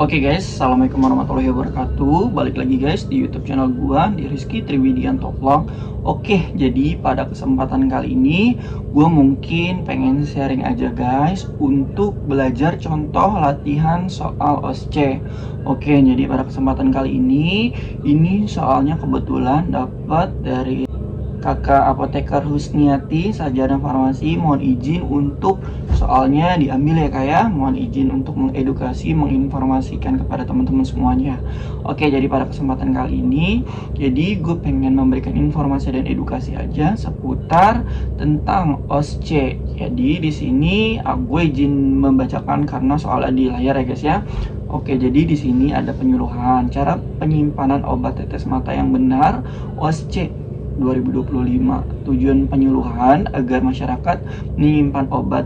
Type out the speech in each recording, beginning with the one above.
Oke guys, assalamualaikum warahmatullahi wabarakatuh. Balik lagi guys di YouTube channel gua di Rizky Triwidianto Vlog. Oke, jadi pada kesempatan kali ini gua mungkin pengen sharing aja guys untuk belajar contoh latihan soal OSCE. Oke, jadi pada kesempatan kali ini soalnya kebetulan dapat dari Kakak Apoteker Husniati Sarjana Farmasi. Mohon izin untuk soalnya diambil ya Kak ya. Mohon izin untuk mengedukasi, menginformasikan kepada teman-teman semuanya. Oke, jadi pada kesempatan kali ini jadi gue pengen memberikan informasi dan edukasi aja seputar tentang OSCE. Jadi di sini gue izin membacakan karena soalnya di layar ya guys ya. Oke, jadi di sini ada penyuluhan cara penyimpanan obat tetes mata yang benar OSCE 2025. Tujuan penyuluhan agar masyarakat menyimpan obat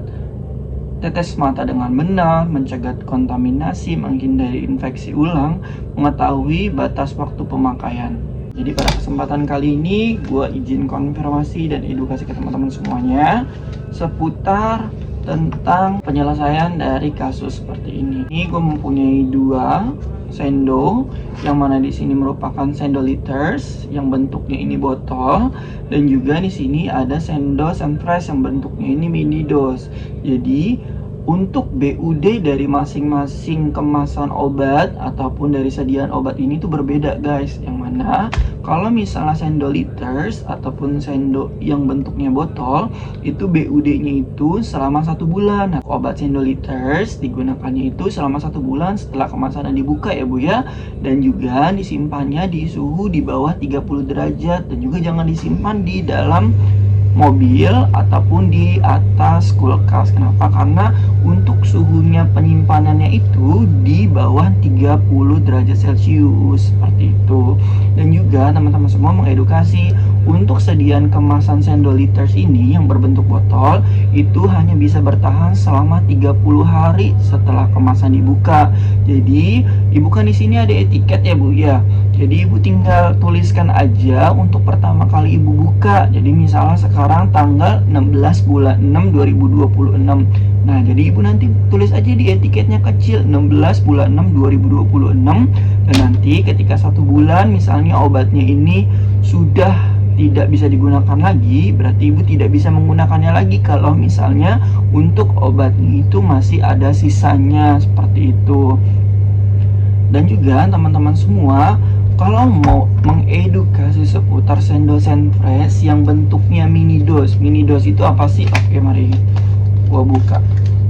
tetes mata dengan benar, mencegah kontaminasi, menghindari infeksi ulang, mengetahui batas waktu pemakaian. Jadi pada kesempatan kali ini gue izin konfirmasi dan edukasi ke teman-teman semuanya seputar tentang penyelesaian dari kasus seperti ini. Ini gue mempunyai dua sendok yang mana di sini merupakan sendok liters yang bentuknya ini botol, dan juga di sini ada sendok sunfresh yang bentuknya ini mini dose. Jadi untuk BUD dari masing-masing kemasan obat ataupun dari sediaan obat ini tuh berbeda guys. Yang mana kalau misalnya sendok liters ataupun sendok yang bentuknya botol itu BUD-nya itu selama 1 bulan. Nah, obat sendok liters digunakannya itu selama 1 bulan setelah kemasannya dibuka ya Bu ya. Dan juga disimpannya di suhu di bawah 30 derajat dan juga jangan disimpan di dalam mobil ataupun di atas kulkas. Kenapa? Karena untuk suhunya penyimpanannya itu di bawah 30 derajat Celcius seperti itu. Dan juga teman-teman semua mengedukasi untuk sediaan kemasan sendok liters ini yang berbentuk botol itu hanya bisa bertahan selama 30 hari setelah kemasan dibuka. Jadi ibu kan di sini ada etiket ya Bu ya. Jadi ibu tinggal tuliskan aja untuk pertama kali ibu buka. Jadi misalnya sekarang tanggal 16 bulan 6 2026. Nah, jadi ibu nanti tulis aja di etiketnya kecil 16 bulan 6 2026. Dan nanti ketika 1 bulan misalnya obatnya ini sudah tidak bisa digunakan lagi, berarti ibu tidak bisa menggunakannya lagi kalau misalnya untuk obatnya itu masih ada sisanya seperti itu. Dan juga teman-teman semua kalau mau mengedukasi seputar sendok sunfresh yang bentuknya mini dose itu apa sih? Oke, mari gua buka.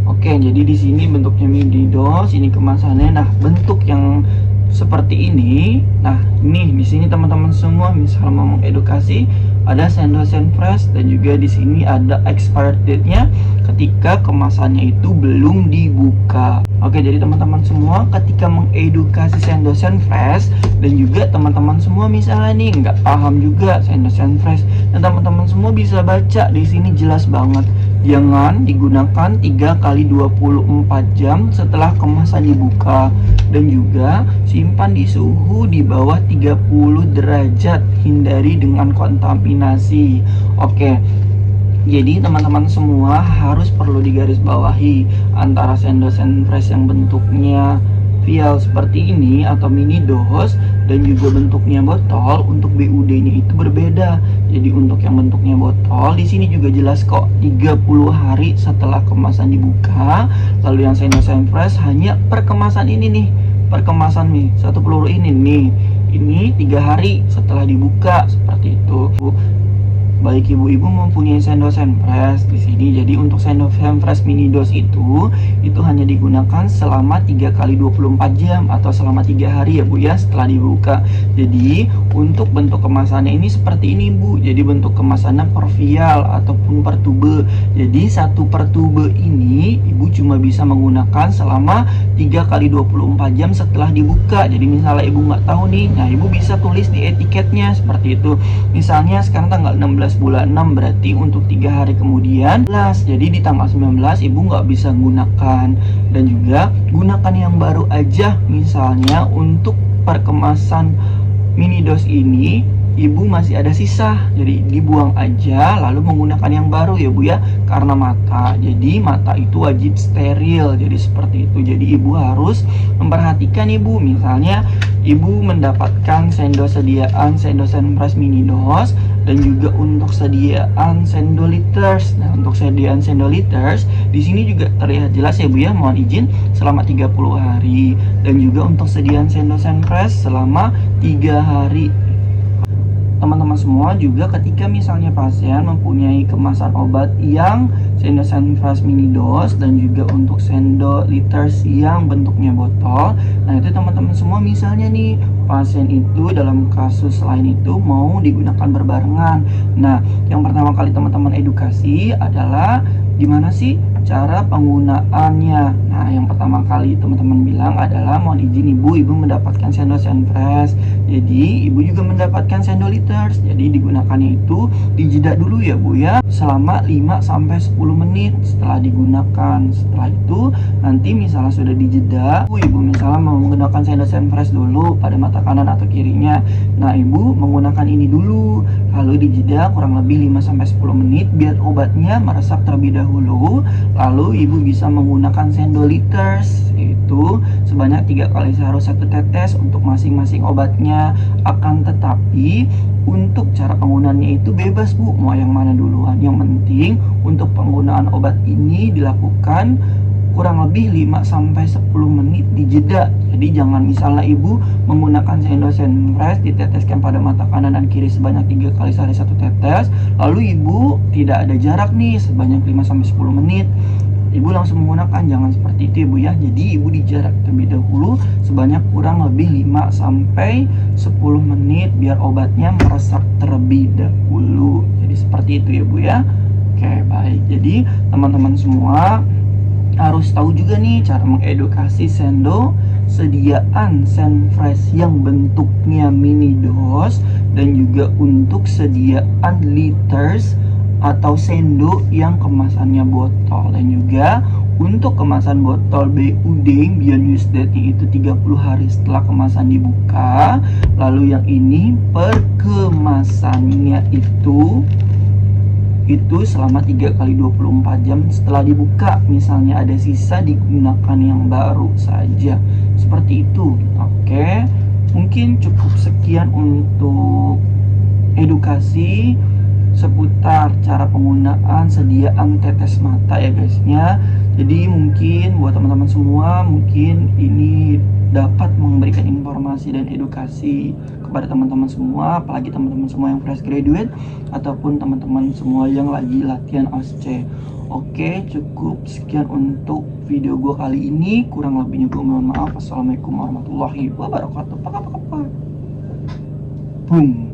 Oke, jadi di sini bentuknya mini dose, ini kemasannya. Nah, bentuk yang seperti ini. Nah, ini di sini teman-teman semua misal mau mengedukasi ada sendok sunfresh dan juga di sini ada expired date-nya ketika kemasannya itu belum dibuka. Oke, jadi teman-teman semua ketika mengedukasi sendok sunfresh dan juga teman-teman semua misalnya nih nggak paham juga sendok sunfresh, dan teman-teman semua bisa baca di sini jelas banget. Jangan digunakan 3 kali 24 jam setelah kemasan dibuka, dan juga simpan di suhu di bawah 30 derajat, hindari dengan kontaminasi. Oke, jadi teman-teman semua harus perlu digarisbawahi antara sendok sunfresh yang bentuknya vial seperti ini atau mini dose dan juga bentuknya botol, untuk BUD-nya itu berbeda. Jadi untuk yang bentuknya botol di sini juga jelas kok 30 hari setelah kemasan dibuka. Lalu yang sendok sunfresh hanya per kemasan ini nih, per kemasan nih 1 peluru ini nih, ini 3 hari setelah dibuka seperti itu. Baik ibu-ibu mempunyai sendok sunfresh di sini. Jadi untuk sendok sunfresh mini dose itu hanya digunakan selama 3 kali 24 jam atau selama 3 hari ya Bu ya setelah dibuka. Jadi untuk bentuk kemasannya ini seperti ini Bu. Jadi bentuk kemasannya per vial ataupun per tube. Jadi 1 per tube ini ibu cuma bisa menggunakan selama 3 kali 24 jam setelah dibuka. Jadi misalnya ibu nggak tahu nih, nah ibu bisa tulis di etiketnya seperti itu. Misalnya sekarang tanggal 16 bulan 6 berarti untuk 3 hari kemudian jadi di tanggal 19 ibu nggak bisa gunakan. Dan juga gunakan yang baru aja. Misalnya untuk per kemasan mini dose ini ibu masih ada sisa, jadi dibuang aja lalu menggunakan yang baru ya Bu ya. Karena mata, jadi mata itu wajib steril, jadi seperti itu. Jadi ibu harus memperhatikan ibu, misalnya ibu mendapatkan sendok sediaan sendok Senpres mini dos dan juga untuk sediaan sendok liters. Nah, untuk sediaan sendok liters di sini juga terlihat jelas ya Bu ya, mohon izin selama 30 hari, dan juga untuk sediaan sendok Senpres selama 3 hari. Teman-teman semua juga ketika misalnya pasien mempunyai kemasan obat yang sendok Senpres mini dos dan juga untuk sendok liters yang bentuknya botol, nah itu teman-teman semua misalnya nih pasien itu dalam kasus lain itu mau digunakan berbarengan. Nah, yang pertama kali teman-teman edukasi adalah gimana sih cara penggunaannya. Nah, yang pertama kali teman-teman bilang adalah mohon izin ibu mendapatkan sendok Senpres, jadi ibu juga mendapatkan sendok liters. Jadi digunakannya itu dijeda dulu ya Bu ya, selama 5-10 menit setelah digunakan. Setelah itu nanti misalnya sudah dijeda, ibu misalnya mau menggunakan sendok Senpres dulu pada mata kanan atau kirinya. Nah, ibu menggunakan ini dulu, lalu dijeda kurang lebih 5-10 menit biar obatnya meresap terlebih dahulu. Lalu ibu bisa menggunakan sendok liters, itu sebanyak 3 kali sehari 1 tetes untuk masing-masing obatnya. Akan tetapi untuk cara penggunaannya itu bebas Bu, mau yang mana duluan. Yang penting untuk penggunaan obat ini dilakukan kurang lebih 5-10 menit dijeda. Jadi jangan misalnya ibu menggunakan sendok Senpres diteteskan pada mata kanan dan kiri sebanyak 3 kali sehari 1 tetes, lalu ibu tidak ada jarak nih sebanyak 5-10 menit, ibu langsung menggunakan. Jangan seperti itu ibu ya. Jadi ibu dijarak terlebih dahulu sebanyak kurang lebih 5-10 menit biar obatnya meresap terlebih dahulu. Jadi seperti itu ya Bu ya. Oke, baik. Jadi teman-teman semua harus tahu juga nih cara mengedukasi sendok sediaan Senpres yang bentuknya mini dos dan juga untuk sediaan liters atau sendok yang kemasannya botol, dan juga untuk kemasan botol BUD Beyond Use Date itu 30 hari setelah kemasan dibuka. Lalu yang ini per kemasannya itu selama 3 kali 24 jam setelah dibuka. Misalnya ada sisa digunakan yang baru saja. Seperti itu. Oke. Mungkin cukup sekian untuk edukasi seputar cara penggunaan sediaan tetes mata ya guysnya. Jadi mungkin buat teman-teman semua, mungkin ini dapat memberikan informasi dan edukasi kepada teman-teman semua, apalagi teman-teman semua yang fresh graduate ataupun teman-teman semua yang lagi latihan OSCE. Oke, cukup sekian untuk video gue kali ini. Kurang lebihnya gue mohon maaf. Assalamualaikum warahmatullahi wabarakatuh. Boom.